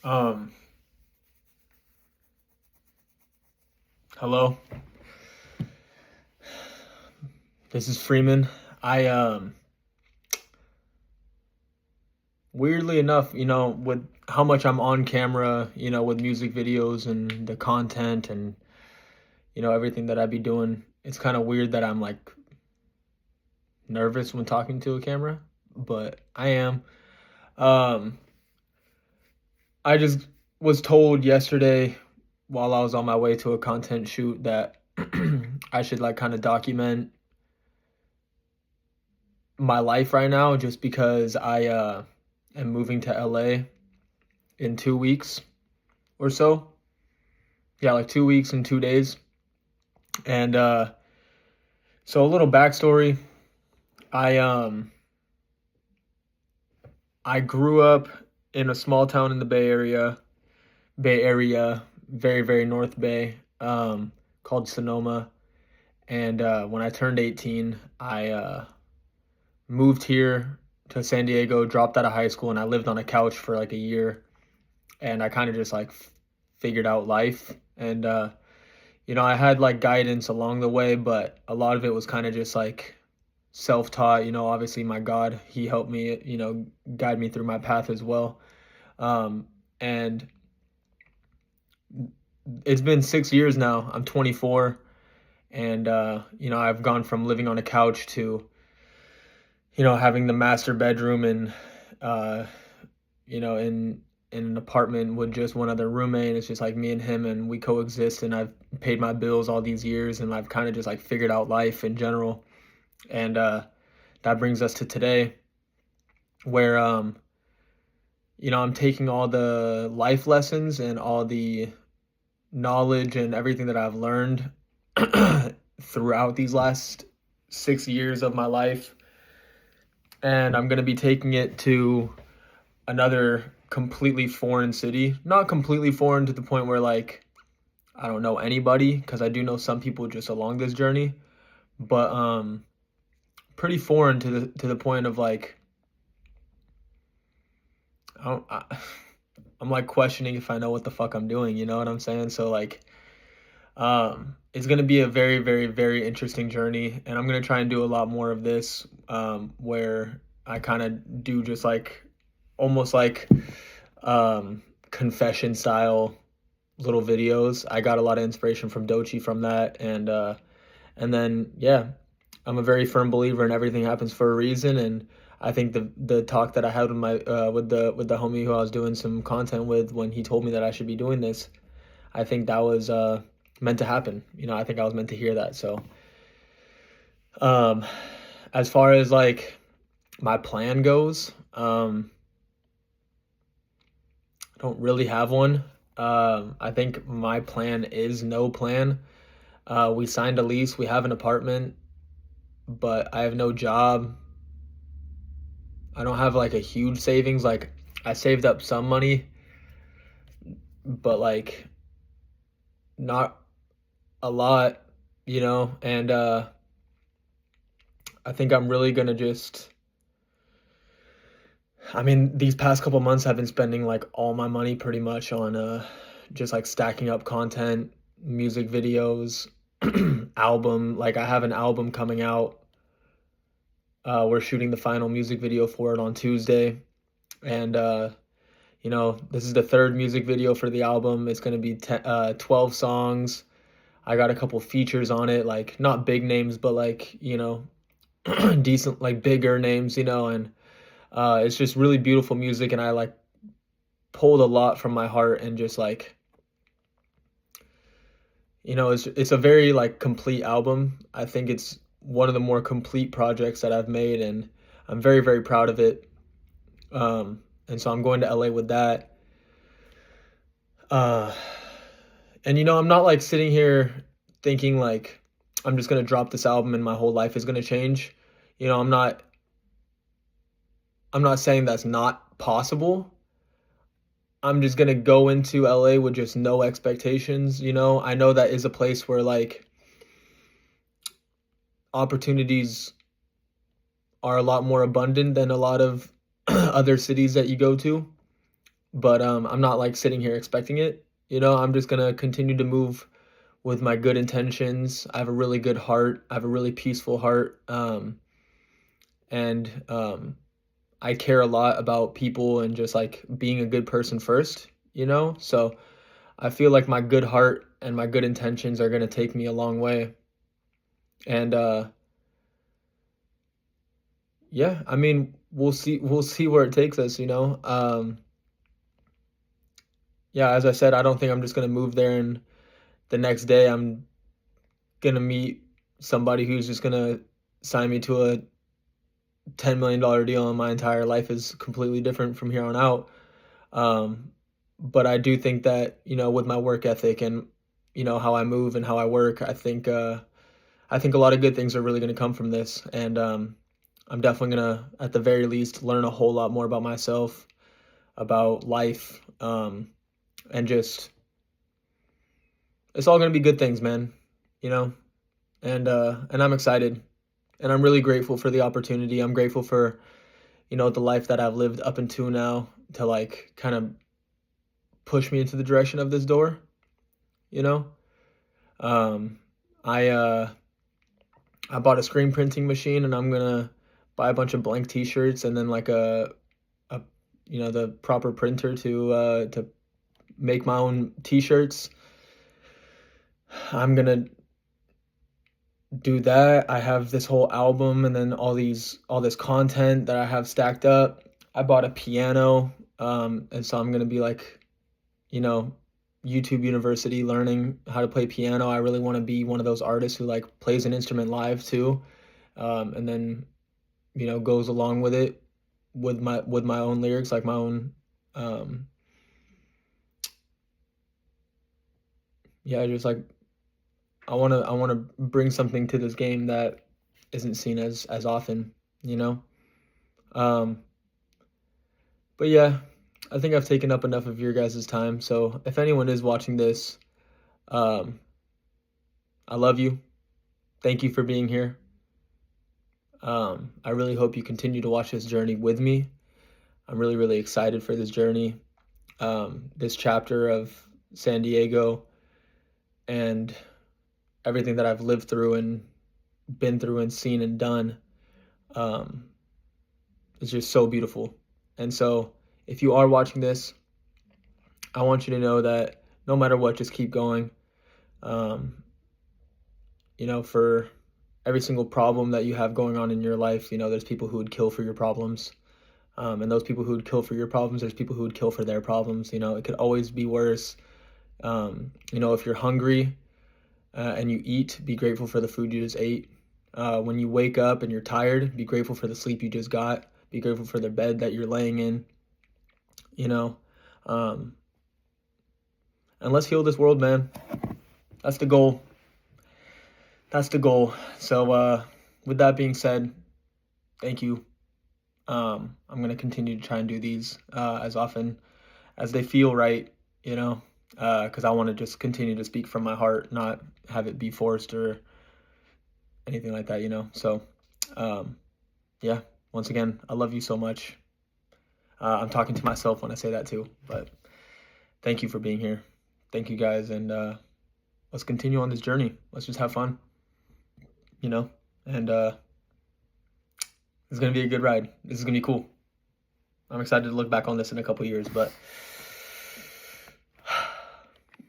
Um, Hello. This is Freeman. I Weirdly enough, with how much I'm on camera, with music videos and the content and everything that I be doing, it's kind of weird that I'm like nervous when talking to a camera, but I am. Um, I just was told yesterday while I was on my way to a content shoot that I should like kind of document my life right now just because I am moving to LA in 2 weeks or so. Yeah, like 2 weeks and 2 days. And so a little backstory. I um I grew up in a small town in the Bay Area, very, very North Bay, called Sonoma. And when I turned 18, I moved here to San Diego, dropped out of high school, and I lived on a couch for like a year. And I kind of just like figured out life. And I had like guidance along the way, but a lot of it was kind of just like self-taught. Obviously my God, he helped me, guide me through my path as well. And it's been 6 years now. I'm 24, and I've gone from living on a couch to, having the master bedroom and uh, in an apartment with just one other roommate. It's just like me and him, and we coexist. And I've paid my bills all these years, and I've kind of just like figured out life in general. And that brings us to today, where I'm taking all the life lessons and all the knowledge and everything that I've learned throughout these last 6 years of my life, and I'm gonna be taking it to another completely foreign city. Not completely foreign to the point where like I don't know anybody, because I do know some people just along this journey, but pretty foreign to the point of like I don't, I, I'm like questioning if I know what the fuck I'm doing, you know what I'm saying? So like it's gonna be a very, very, very interesting journey, and I'm gonna try and do a lot more of this, where I kind of do just like almost like confession style little videos. I got a lot of inspiration from Dochi from that, and then yeah, I'm a very firm believer in everything happens for a reason. And I think the talk that I had with my with the homie who I was doing some content with, when he told me that I should be doing this, I think that was meant to happen. I think I was meant to hear that. So um as far as like my plan goes, I don't really have one. I think my plan is no plan. We signed a lease, we have an apartment, but I have no job. I don't have like a huge savings. Like I saved up some money, but like not a lot, and I think I'm really gonna just I mean, these past couple months I've been spending like all my money pretty much on just like stacking up content, music videos, album. Like I have an album coming out. We're shooting the final music video for it on Tuesday. And this is the third music video for the album. It's going to be 12 songs. I got a couple features on it, like not big names, but like, decent, like bigger names, and it's just really beautiful music. And I like pulled a lot from my heart, and just like, it's a very like complete album. I think it's one of the more complete projects that I've made, and I'm very, very proud of it. And so I'm going to LA with that. Uh, and I'm not like sitting here thinking like I'm just gonna drop this album and my whole life is gonna change. You know, I'm not saying that's not possible. I'm just gonna go into LA with just no expectations. I know that is a place where like opportunities are a lot more abundant than a lot of other cities that you go to. but I'm not like sitting here expecting it. I'm just gonna continue to move with my good intentions. I have a really good heart. I have a really peaceful heart. And I care a lot about people and just like being a good person first. So I feel like my good heart and my good intentions are gonna take me a long way. And yeah, I mean, we'll see where it takes us. Yeah, as I said, I don't think I'm just gonna move there and the next day I'm gonna meet somebody who's just gonna sign me to a $10 million deal and my entire life is completely different from here on out. Um, but I do think that, with my work ethic and, how I move and how I work, I think a lot of good things are really gonna come from this. And I'm definitely gonna, at the very least, learn a whole lot more about myself, about life, and just it's all gonna be good things, man. You know, and I'm excited, and I'm really grateful for the opportunity. I'm grateful for the life that I've lived up until now to like kind of push me into the direction of this door. You know, um, I I bought a screen printing machine, and I'm gonna buy a bunch of blank T-shirts, and then like a the proper printer to make my own T-shirts. I'm gonna do that. I have this whole album and then all this content that I have stacked up. I bought a piano, and so I'm gonna be like, you know, YouTube University learning how to play piano. I really want to be one of those artists who like plays an instrument live too, and then goes along with it with my own lyrics, like my own, um, yeah, just like I wanna bring something to this game that isn't seen as often, you know. Um, but yeah, I think I've taken up enough of your guys' time. So if anyone is watching this, um, I love you. Thank you for being here. I really hope you continue to watch this journey with me. I'm really, really excited for this journey, this chapter of San Diego, and everything that I've lived through and been through and seen and done. Um, is just so beautiful. And so, if you are watching this, I want you to know that no matter what, just keep going. Um, for every single problem that you have going on in your life, there's people who would kill for your problems. And those people who would kill for your problems, there's people who would kill for their problems. It could always be worse. If you're hungry and you eat, be grateful for the food you just ate. When you wake up and you're tired, be grateful for the sleep you just got. Be grateful for the bed that you're laying in. You know, um, and let's heal this world, man. That's the goal. That's the goal. So, with that being said, thank you. I'm gonna continue to try and do these as often as they feel right, because I want to just continue to speak from my heart, not have it be forced or anything like that. So, um, yeah, once again, I love you so much. I'm talking to myself when I say that too, but thank you for being here. Thank you guys, and let's continue on this journey. Let's just have fun, you know, and it's gonna be a good ride. This is gonna be cool. I'm excited to look back on this in a couple years, but